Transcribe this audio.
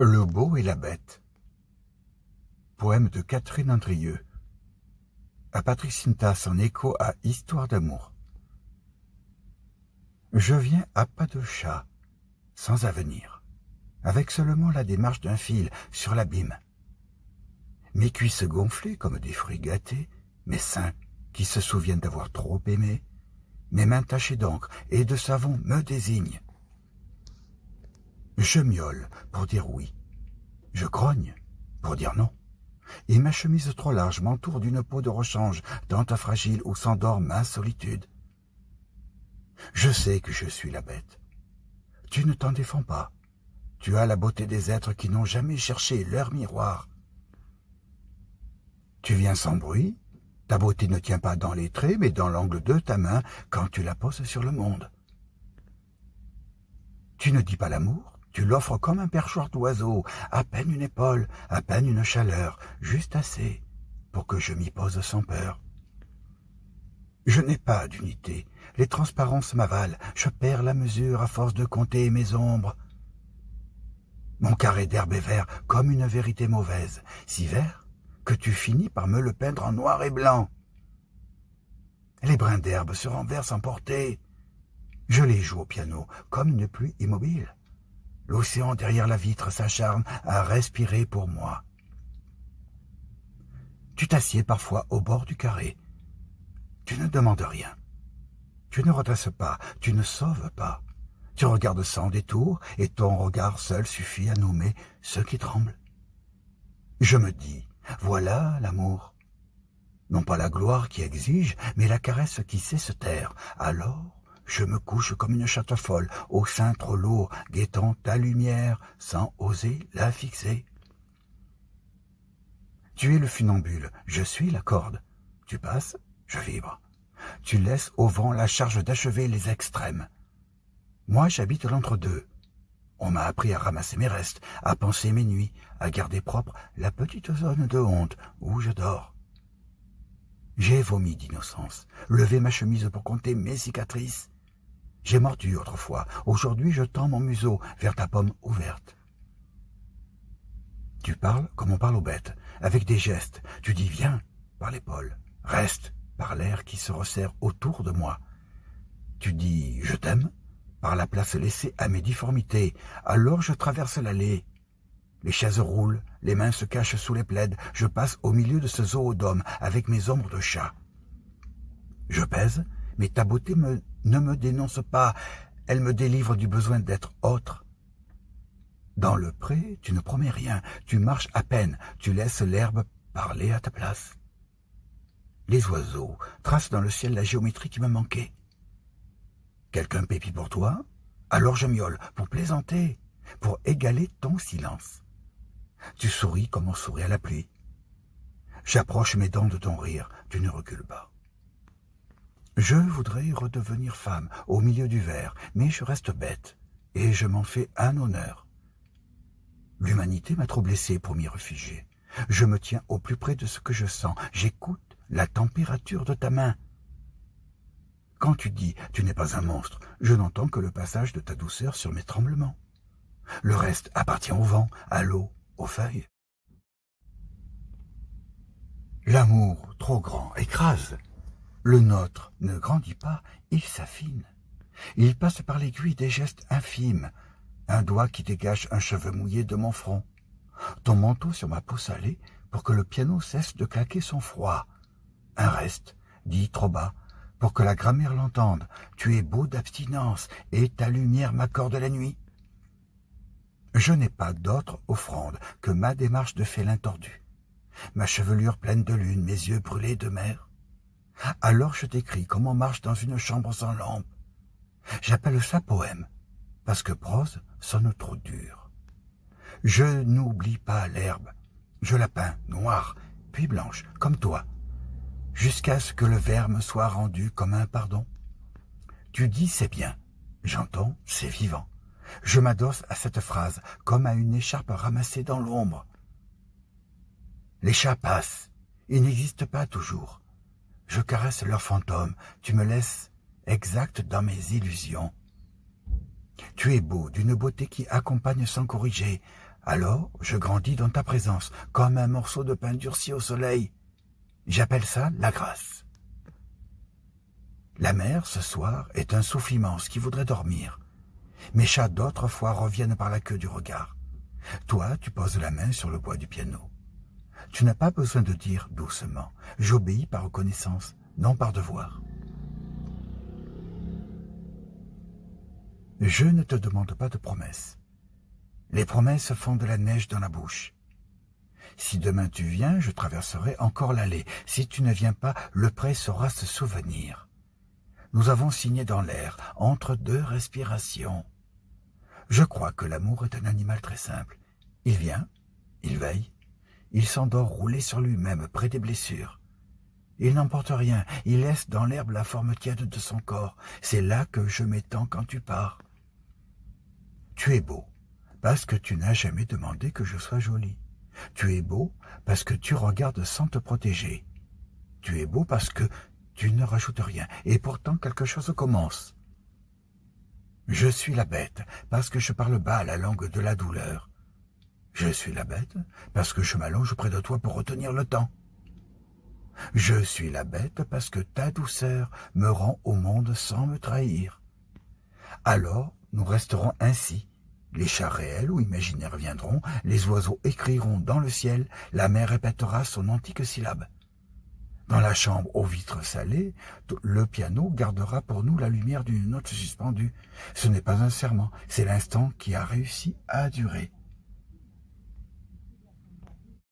Le beau et la bête. Poème de Catherine Andrieux. À Patricintas en écho à Histoire d'amour. Je viens à pas de chat, sans avenir, avec seulement la démarche d'un fil sur l'abîme. Mes cuisses gonflées comme des fruits gâtés, mes seins qui se souviennent d'avoir trop aimé, mes mains tachées d'encre et de savon me désignent. Je miaule pour dire oui, je grogne pour dire non, et ma chemise trop large m'entoure d'une peau de rechange, dente fragile où s'endort ma solitude. Je sais que je suis la bête. Tu ne t'en défends pas. Tu as la beauté des êtres qui n'ont jamais cherché leur miroir. Tu viens sans bruit. Ta beauté ne tient pas dans les traits, mais dans l'angle de ta main quand tu la poses sur le monde. Tu ne dis pas l'amour, tu l'offres comme un perchoir d'oiseau, à peine une épaule, à peine une chaleur, juste assez pour que je m'y pose sans peur. Je n'ai pas d'unité, les transparences m'avalent, je perds la mesure à force de compter mes ombres. Mon carré d'herbe est vert comme une vérité mauvaise, si vert que tu finis par me le peindre en noir et blanc. Les brins d'herbe se renversent emportés. Je les joue au piano comme une pluie immobile. L'océan derrière la vitre s'acharne à respirer pour moi. Tu t'assieds parfois au bord du carré. Tu ne demandes rien. Tu ne redresses pas, tu ne sauves pas. Tu regardes sans détour et ton regard seul suffit à nommer ceux qui tremblent. Je me dis, voilà l'amour. Non pas la gloire qui exige, mais la caresse qui sait se taire. Alors, je me couche comme une chatte folle, au sein trop lourd, guettant ta lumière, sans oser la fixer. Tu es le funambule, je suis la corde. Tu passes, je vibre. Tu laisses au vent la charge d'achever les extrêmes. Moi, j'habite l'entre-deux. On m'a appris à ramasser mes restes, à penser mes nuits, à garder propre la petite zone de honte où je dors. J'ai vomi d'innocence, levé ma chemise pour compter mes cicatrices. J'ai mordu autrefois, aujourd'hui je tends mon museau vers ta pomme ouverte. Tu parles comme on parle aux bêtes, avec des gestes. Tu dis viens par l'épaule, reste par l'air qui se resserre autour de moi. Tu dis je t'aime par la place laissée à mes difformités. Alors je traverse l'allée. Les chaises roulent, les mains se cachent sous les plaides. Je passe au milieu de ce zoodôme avec mes ombres de chat. Je pèse, mais ta beauté ne me dénonce pas. Elle me délivre du besoin d'être autre. Dans le pré, tu ne promets rien. Tu marches à peine. Tu laisses l'herbe parler à ta place. Les oiseaux tracent dans le ciel la géométrie qui me manquait. Quelqu'un pépit pour toi? Alors je miaule pour plaisanter, pour égaler ton silence. Tu souris comme on sourit à la pluie. J'approche mes dents de ton rire, tu ne recules pas. Je voudrais redevenir femme au milieu du verre, mais je reste bête, et je m'en fais un honneur. L'humanité m'a trop blessé pour m'y réfugier. Je me tiens au plus près de ce que je sens, j'écoute la température de ta main. Quand tu dis « tu n'es pas un monstre », je n'entends que le passage de ta douceur sur mes tremblements. Le reste appartient au vent, à l'eau, aux feuilles. L'amour, trop grand, écrase. Le nôtre ne grandit pas, il s'affine. Il passe par l'aiguille des gestes infimes, un doigt qui dégage un cheveu mouillé de mon front, ton manteau sur ma peau salée pour que le piano cesse de claquer son froid, un reste, dit trop bas, pour que la grammaire l'entende. Tu es beau d'abstinence, et ta lumière m'accorde la nuit. Je n'ai pas d'autre offrande que ma démarche de félin tordu, ma chevelure pleine de lune, mes yeux brûlés de mer. Alors je t'écris comme on marche dans une chambre sans lampe. J'appelle ça poème, parce que prose sonne trop dur. Je n'oublie pas l'herbe, je la peins noire, puis blanche, comme toi, jusqu'à ce que le vers me soit rendu comme un pardon. Tu dis c'est bien, j'entends c'est vivant. Je m'adosse à cette phrase comme à une écharpe ramassée dans l'ombre. Les chats passent, ils n'existent pas toujours. Je caresse leurs fantômes, tu me laisses exact dans mes illusions. Tu es beau, d'une beauté qui accompagne sans corriger, Alors je grandis dans ta présence, comme un morceau de pain durci au soleil. J'appelle ça la grâce. La mer, ce soir, est un souffle immense qui voudrait dormir. Mes chats d'autrefois reviennent par la queue du regard. Toi, tu poses la main sur le bois du piano. Tu n'as pas besoin de dire doucement « J'obéis par reconnaissance, non par devoir ». Je ne te demande pas de promesses. Les promesses font de la neige dans la bouche. Si demain tu viens, je traverserai encore l'allée. Si tu ne viens pas, le pré saura se souvenir. Nous avons signé dans l'air, entre deux respirations. Je crois que l'amour est un animal très simple. Il vient, il veille, il s'endort roulé sur lui-même près des blessures. Il n'emporte rien, il laisse dans l'herbe la forme tiède de son corps. C'est là que je m'étends quand tu pars. Tu es beau, parce que tu n'as jamais demandé que je sois jolie. Tu es beau parce que tu regardes sans te protéger. Tu es beau parce que tu ne rajoutes rien, et pourtant quelque chose commence. Je suis la bête parce que je parle bas la langue de la douleur. Je suis la bête parce que je m'allonge près de toi pour retenir le temps. Je suis la bête parce que ta douceur me rend au monde sans me trahir. Alors, nous resterons ainsi. Les chats réels ou imaginaires viendront, les oiseaux écriront dans le ciel, la mer répétera son antique syllabe. Dans la chambre aux vitres salées, le piano gardera pour nous la lumière d'une note suspendue. Ce n'est pas un serment, c'est l'instant qui a réussi à durer.